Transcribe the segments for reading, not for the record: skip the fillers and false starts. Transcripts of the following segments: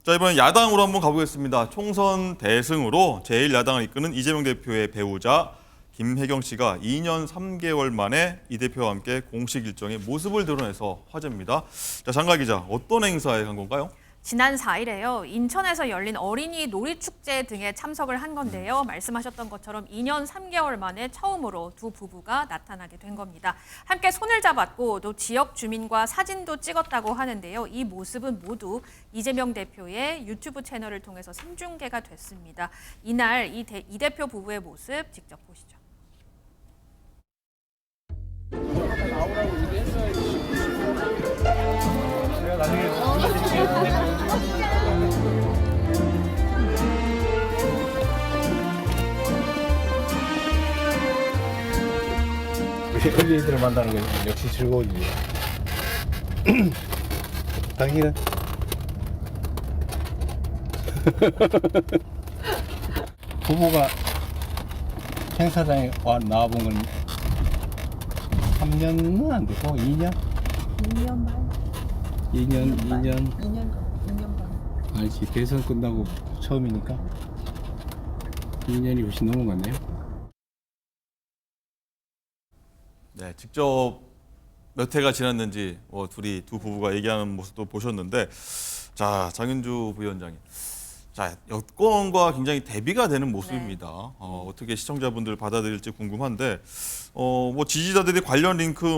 자, 이번엔 야당으로 한번 가보겠습니다. 총선 대승으로 제1야당을 이끄는 이재명 대표의 배우자 김혜경 씨가 2년 3개월 만에 이 대표와 함께 공식 일정의 모습을 드러내서 화제입니다. 자, 장가 기자, 어떤 행사에 간 건가요? 지난 4일에요. 인천에서 열린 어린이 놀이축제 등에 참석을 한 건데요. 말씀하셨던 것처럼 2년 3개월 만에 처음으로 두 부부가 나타나게 된 겁니다. 함께 손을 잡았고 또 지역 주민과 사진도 찍었다고 하는데요. 이 모습은 모두 이재명 대표의 유튜브 채널을 통해서 생중계가 됐습니다. 이날 이 대표 부부의 모습 직접 보시죠. 어린이들을 만나는 건 역시 즐거운 일이야. 당신은? 부부가 행사장에 나와본 건 3년은 안 되고 2년? 2년 반. 2년 반. 아니지, 대선 끝나고 처음이니까 2년이 훨씬 넘은 것 같네요. 네, 직접 몇 해가 지났는지 두 부부가 얘기하는 모습도 보셨는데, 자, 장윤주 부위원장님. 자, 여권과 굉장히 대비가 되는 모습입니다. 네. 어떻게 시청자분들 받아들일지 궁금한데, 뭐 지지자들이 관련 링크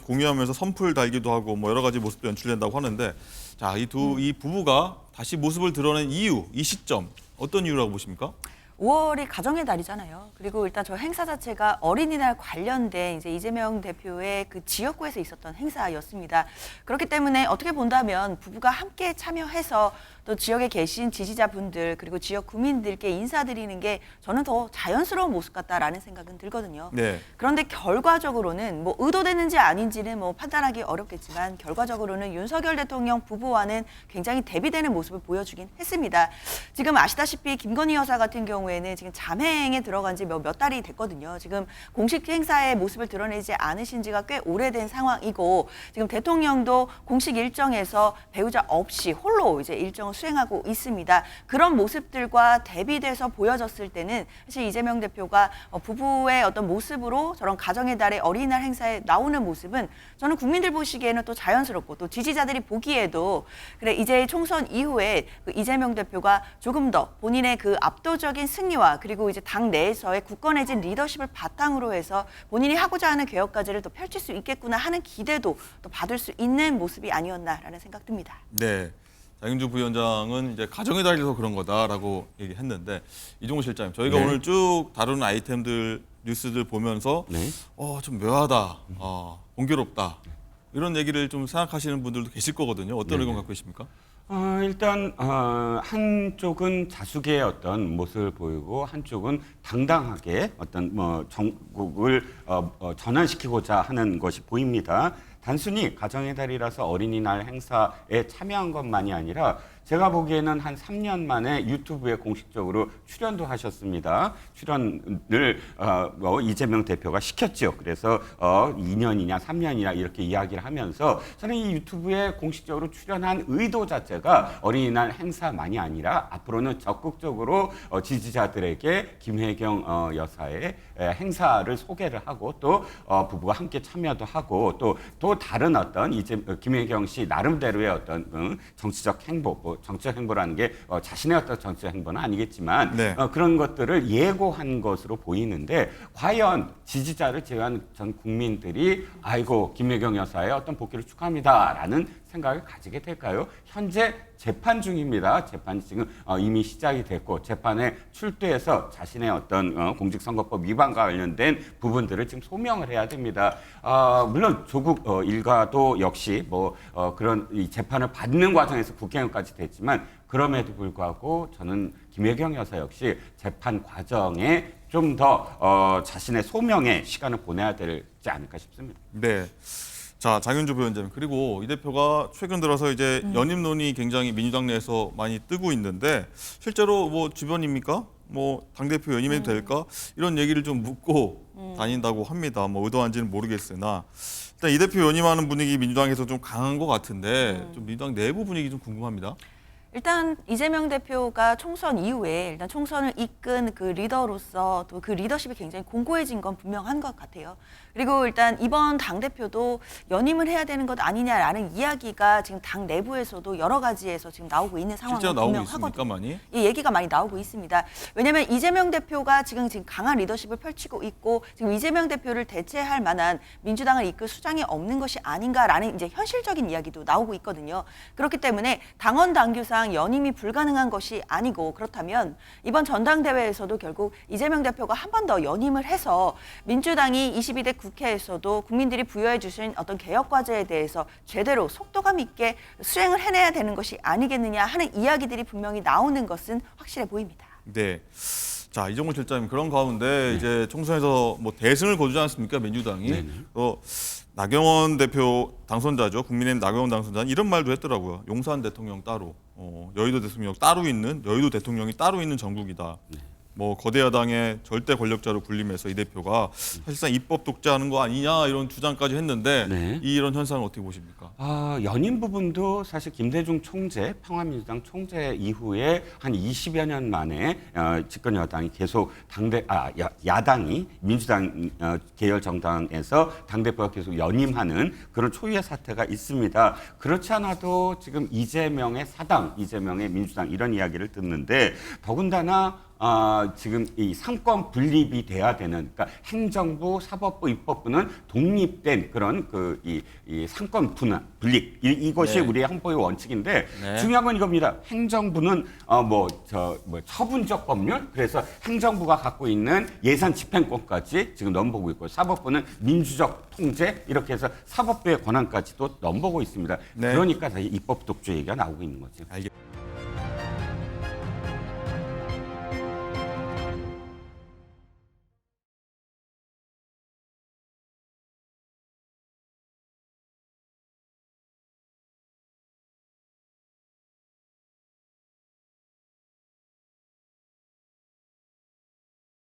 공유하면서 선풀 달기도 하고 뭐 여러 가지 모습도 연출된다고 하는데, 자, 이 부부가 다시 모습을 드러낸 이유, 이 시점 어떤 이유라고 보십니까? 5월이 가정의 달이잖아요. 그리고 일단 저 행사 자체가 어린이날 관련된 이제 이재명 대표의 그 지역구에서 있었던 행사였습니다. 그렇기 때문에 어떻게 본다면 부부가 함께 참여해서 또 지역에 계신 지지자분들 그리고 지역 구민들께 인사드리는 게 저는 더 자연스러운 모습 같다라는 생각은 들거든요. 네. 그런데 결과적으로는 뭐 의도되는지 아닌지는 뭐 판단하기 어렵겠지만 결과적으로는 윤석열 대통령 부부와는 굉장히 대비되는 모습을 보여주긴 했습니다. 지금 아시다시피 김건희 여사 같은 경우에는 지금 잠행에 들어간 지 몇 달이 됐거든요. 지금 공식 행사의 모습을 드러내지 않으신 지가 꽤 오래된 상황이고 지금 대통령도 공식 일정에서 배우자 없이 홀로 이제 일정을 수행하고 있습니다. 그런 모습들과 대비돼서 보여졌을 때는 사실 이재명 대표가 부부의 어떤 모습으로 저런 가정의 달의 어린이날 행사에 나오는 모습은 저는 국민들 보시기에는 또 자연스럽고 또 지지자들이 보기에도 그래 이제 총선 이후에 그 이재명 대표가 조금 더 본인의 그 압도적인 승리와 그리고 이제 당 내에서의 굳건해진 리더십을 바탕으로 해서 본인이 하고자 하는 개혁까지를 또 펼칠 수 있겠구나 하는 기대도 또 받을 수 있는 모습이 아니었나라는 생각 듭니다. 네. 장윤주 부위원장은 이제 가정의 달이라서 그런 거다라고 얘기했는데, 이종호 실장님, 저희가 네. 오늘 쭉 다루는 아이템들, 뉴스들 보면서 네. 좀 묘하다, 공교롭다 이런 얘기를 좀 생각하시는 분들도 계실 거거든요. 어떤 의견 갖고 계십니까? 일단 한쪽은 자숙의 어떤 모습을 보이고 한쪽은 당당하게 어떤 뭐 전국을 전환시키고자 하는 것이 보입니다. 단순히 가정의 달이라서 어린이날 행사에 참여한 것만이 아니라 제가 보기에는 한 3년 만에 유튜브에 공식적으로 출연도 하셨습니다. 출연을 이재명 대표가 시켰죠. 그래서 2년이냐 3년이냐 이렇게 이야기를 하면서 저는 이 유튜브에 공식적으로 출연한 의도 자체가 어린이날 행사만이 아니라 앞으로는 적극적으로 지지자들에게 김혜경 여사의 행사를 소개를 하고 또 부부가 함께 참여도 하고 또 다른 어떤 김혜경 씨 나름대로의 어떤 정치적 행보, 정치적 행보라는 게 자신의 어떤 정치적 행보는 아니겠지만 네. 그런 것들을 예고한 것으로 보이는데 과연 지지자를 제외한 전 국민들이 아이고 김혜경 여사의 어떤 복귀를 축하합니다라는 생각을 가지게 될까요? 현재 재판 중입니다. 재판이 지금 이미 시작이 됐고 재판에 출두해서 자신의 어떤 공직선거법 위반과 관련된 부분들을 지금 소명을 해야 됩니다. 물론 조국 일가도 역시 그런 이 재판을 받는 과정에서 국회의원까지 됐지만 그럼에도 불구하고 저는 김혜경 여사 역시 재판 과정에 좀 더 자신의 소명의 시간을 보내야 되지 않을까 싶습니다. 네. 자, 장윤주 부위원장님, 그리고 이 대표가 최근 들어서 이제 연임론이 굉장히 민주당 내에서 많이 뜨고 있는데, 실제로 뭐 주변입니까? 뭐 당대표 연임해도 될까? 이런 얘기를 좀 묻고 다닌다고 합니다. 뭐 의도한지는 모르겠으나 일단 이 대표 연임하는 분위기 민주당에서 좀 강한 것 같은데 좀 민주당 내부 분위기 좀 궁금합니다. 일단 이재명 대표가 총선 이후에 일단 총선을 이끈 그 리더로서 또 그 리더십이 굉장히 공고해진 건 분명한 것 같아요. 그리고 일단 이번 당대표도 연임을 해야 되는 것 아니냐라는 이야기가 지금 당 내부에서도 여러 가지에서 지금 나오고 있는 상황은 실제로 나오고 분명하거든요. 있습니까, 많이? 이 얘기가 많이 나오고 있습니다. 왜냐하면 이재명 대표가 지금 강한 리더십을 펼치고 있고 지금 이재명 대표를 대체할 만한 민주당을 이끌 수장이 없는 것이 아닌가라는 이제 현실적인 이야기도 나오고 있거든요. 그렇기 때문에 당원 당규상 연임이 불가능한 것이 아니고 그렇다면 이번 전당대회에서도 결국 이재명 대표가 한 번 더 연임을 해서 민주당이 22대 국회에서도 국민들이 부여해 주신 어떤 개혁 과제에 대해서 제대로 속도감 있게 수행을 해내야 되는 것이 아니겠느냐 하는 이야기들이 분명히 나오는 것은 확실해 보입니다. 네. 자, 이종훈 실장님 그런 가운데 이제 총선에서 뭐 대승을 거두지 않았습니까, 민주당이? 네네. 나경원 대표 당선자죠. 국민의힘 나경원 당선자는 이런 말도 했더라고요. 용산 대통령 따로, 여의도 대통령 따로 있는, 여의도 대통령이 따로 있는 전국이다. 뭐 거대 야당의 절대 권력자로 군림해서 이 대표가 사실상 입법 독재하는 거 아니냐 이런 주장까지 했는데 네. 이런 현상을 어떻게 보십니까? 연임 부분도 사실 김대중 총재, 평화민주당 총재 이후에 한 20여 년 만에 집권 여당이 계속 야당이 민주당 계열 정당에서 당대표가 계속 연임하는 그런 초유의 사태가 있습니다. 그렇지 않아도 지금 이재명의 사당, 이재명의 민주당 이런 이야기를 듣는데 더군다나 지금 이 상권 분립이 돼야 되는, 그러니까 행정부, 사법부, 입법부는 독립된 그런 이 상권 분립 이것이 네. 우리의 헌법의 원칙인데 네. 중요한 건 이겁니다. 행정부는 처분적 법률, 그래서 행정부가 갖고 있는 예산 집행권까지 지금 넘보고 있고 사법부는 민주적 통제 이렇게 해서 사법부의 권한까지도 넘보고 있습니다. 네. 그러니까 사실 입법 독재 얘기가 나오고 있는 거죠. 알겠습니다.